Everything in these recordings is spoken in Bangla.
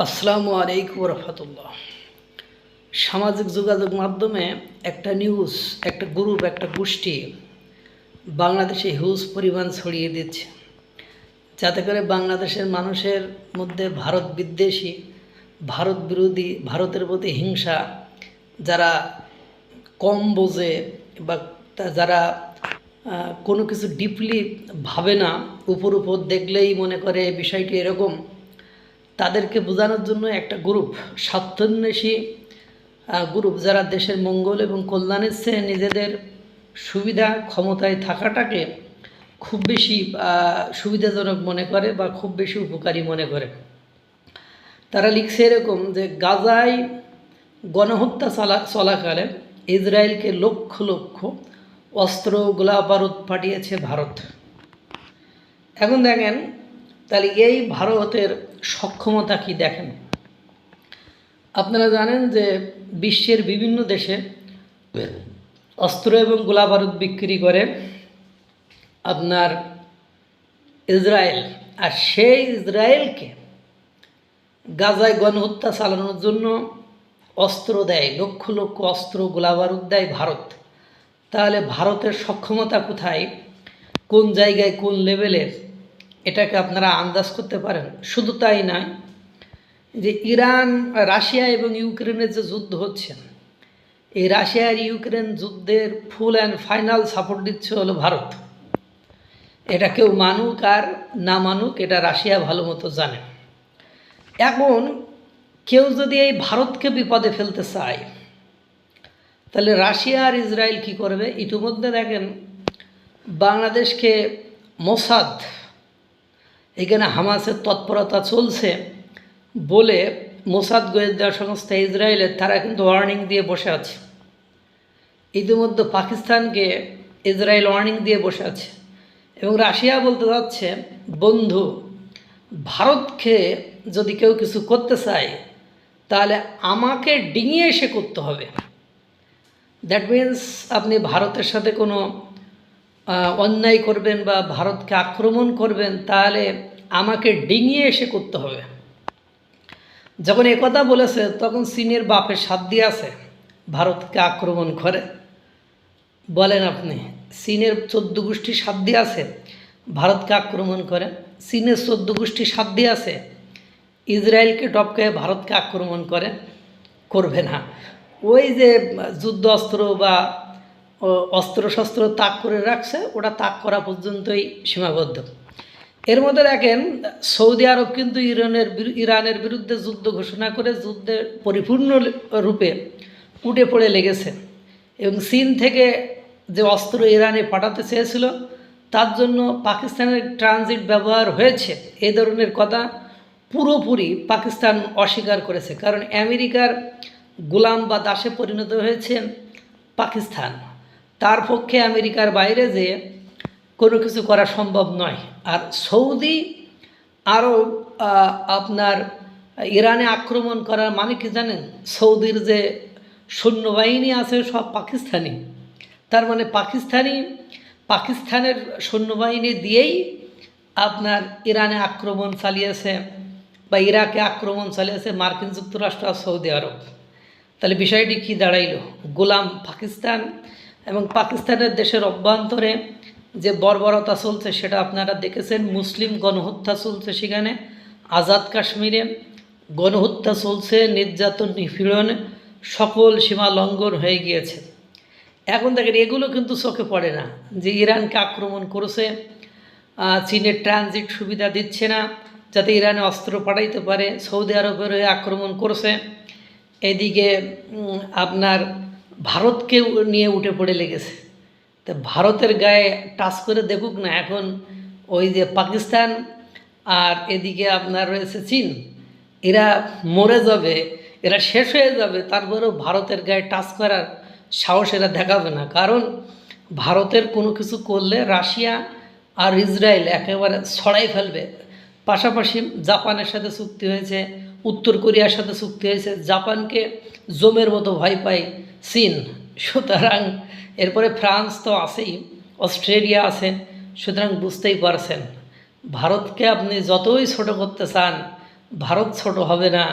আসসালামু আলাইকুম রহমতুল্লাহ। সামাজিক যোগাযোগ মাধ্যমে একটা নিউজ, একটা গ্রুপ, একটা গোষ্ঠী বাংলাদেশে হিউজ পরিমাণ ছড়িয়ে দিচ্ছে, যাতে করে বাংলাদেশের মানুষের মধ্যে ভারত বিদ্বেষী, ভারত বিরোধী, ভারতের প্রতি হিংসা, যারা কম বোঝে বা যারা কোনো কিছু ডিপলি ভাবে না, উপর উপর দেখলেই মনে করে বিষয়টি এরকম, তাদেরকে বোঝানোর জন্য একটা গ্রুপ, স্বার্থান্বেষী গ্রুপ, যারা দেশের মঙ্গল এবং কল্যাণের চেয়ে নিজেদের সুবিধা ক্ষমতায় থাকাটাকে খুব বেশি সুবিধাজনক মনে করে বা খুব বেশি উপকারী মনে করে। তারা লিখছে এরকম যে গাজায় গণহত্যা চলাকালে ইসরায়েলকে লক্ষ লক্ষ অস্ত্র গোলা বারুদ পাঠিয়েছে ভারত। এখন দেখেন, তাহলে এই ভারতের সক্ষমতা কি দেখেন। আপনারা জানেন যে বিশ্বের বিভিন্ন দেশে অস্ত্র এবং গোলা বারুদ বিক্রি করে আপনার ইসরায়েল, আর সেই ইসরায়েলকে গাজায় গণহত্যা চালানোর জন্য অস্ত্র দেয়, লক্ষ লক্ষ অস্ত্র গোলা বারুদ দেয় ভারত। তাহলে ভারতের সক্ষমতা কোথায়, কোন জায়গায়, কোন লেভেলের, এটাকে আপনারা আন্দাজ করতে পারেন। শুধু তাই নয়, যে ইরান, রাশিয়া এবং ইউক্রেনের যে যুদ্ধ হচ্ছে, এই রাশিয়া আর ইউক্রেন যুদ্ধের ফুল অ্যান্ড ফাইনাল সাপোর্ট দিচ্ছে হলো ভারত। এটা কেউ মানুক আর না মানুক, এটা রাশিয়া ভালো মতো জানে। এখন কেউ যদি এই ভারতকে বিপদে ফেলতে চায়, তাহলে রাশিয়া আর ইসরায়েল কি করবে। ইতিমধ্যে দেখেন বাংলাদেশকে মোসাদ, এখানে হামাসের তৎপরতা চলছে বলে মোসাদ গোয়েন্দা সংস্থা ইসরায়েলের, তারা কিন্তু ওয়ার্নিং দিয়ে বসে আছে। ইতিমধ্যে পাকিস্তানকে ইসরায়েল ওয়ার্নিং দিয়ে বসে আছে, এবং রাশিয়া বলতে যাচ্ছে, বন্ধু, ভারতকে যদি কেউ কিছু করতে চায় তাহলে আমাকে ডিঙিয়ে এসে করতে হবে। দ্যাট মিন্স আপনি ভারতের সাথে কোনো অন্যায় করবেন বা ভারতকে আক্রমণ করবেন, তাহলে আমাকে ডিঙিয়ে এসে করতে হবে। যখন একথা বলেছে, তখন চীনের বাপের সাথ দিয়ে আছে ভারতকে আক্রমণ করে। বলেন আপনি, চীনের 14 গোষ্ঠী সাথ দিয়ে আছে ভারতকে আক্রমণ করে। চীনের 14 গোষ্ঠী সাথ দিয়ে আছে ইসরায়েলকে টপকায় ভারতকে আক্রমণ করে, করবে না। ওই যে যুদ্ধ অস্ত্র বা অস্ত্রশস্ত্র তাক করে রাখছে, ওটা তাক করা পর্যন্তই সীমাবদ্ধ। এর মধ্যে দেখেন, সৌদি আরব কিন্তু ইরানের বিরুদ্ধে যুদ্ধ ঘোষণা করে যুদ্ধের পরিপূর্ণ রূপে উঠে পড়ে লেগেছে, এবং চীন থেকে যে অস্ত্র ইরানে পাঠাতে চেয়েছিল তার জন্য পাকিস্তানের ট্রানজিট ব্যবহার হয়েছে, এই ধরনের কথা পুরোপুরি পাকিস্তান অস্বীকার করেছে। কারণ আমেরিকার গোলাম বা দাসে পরিণত হয়েছে পাকিস্তান, তার পক্ষে আমেরিকার বাইরে যে কোনো কিছু করা সম্ভব নয়। আর সৌদি আরব আপনার ইরানে আক্রমণ করার মানে কি জানেন, সৌদির যে সৈন্যবাহিনী আছে সব পাকিস্তানি, তার মানে পাকিস্তানের সৈন্যবাহিনী দিয়েই আপনার ইরানে আক্রমণ চালিয়েছে বা ইরাকে আক্রমণ চালিয়েছে মার্কিন যুক্তরাষ্ট্র আর সৌদি আরব। তাহলে বিষয়টি কি দাঁড়াইল, গোলাম পাকিস্তান, এবং পাকিস্তানের দেশের অভ্যন্তরে যে বর্বরতা চলছে সেটা আপনারা দেখেছেন। মুসলিম গণহত্যা চলছে সেখানে, আজাদ কাশ্মীরে গণহত্যা চলছে, নির্যাতন নিপীড়ন সকল সীমা লঙ্ঘন হয়ে গিয়েছে। এখন দেখেন, এগুলো কিন্তু চোখে পড়ে না যে ইরানকে আক্রমণ করেছে, চীনের ট্রানজিট সুবিধা দিচ্ছে না যাতে ইরানে অস্ত্র পাঠাইতে পারে, সৌদি আরবের হয়ে আক্রমণ করছে, এদিকে আপনার ভারতকে নিয়ে উঠে পড়ে লেগেছে। তো ভারতের গায়ে টাচ করে দেখুক না এখন ওই যে পাকিস্তান, আর এদিকে আপনার রয়েছে চীন, এরা মরে যাবে, এরা শেষ হয়ে যাবে, তারপরেও ভারতের গায়ে টাচ করার সাহস এরা দেখাবে না। কারণ ভারতের কোনো কিছু করলে রাশিয়া আর ইসরায়েল একেবারে ছড়াই ফেলবে। পাশাপাশি জাপানের সাথে চুক্তি হয়েছে, উত্তর কোরিয়ার সাথে চুক্তি হয়েছে, জাপানকে জমের মতো ভয় পায় চীন। সুতরাং এরপরে ফ্রান্স তো আছেই, অস্ট্রেলিয়া আছে। সুতরাং বুঝতেই পারছেন, ভারতকে আপনি যতই ছোট করতে চান, ভারত ছোট হবে না।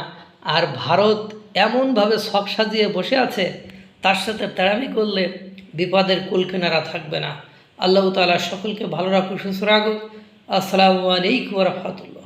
আর ভারত এমনভাবে ছক সাজিয়ে বসে আছে, তার সাথে তেড়ামি করলে বিপদের কুলকিনারা থাকবে না। আল্লাহ তাআলা সকলকে ভালো রাখুক, সুস্থ রাখুক। আসসালামু আলাইকুম ওয়া রাহমাতুল্লাহ।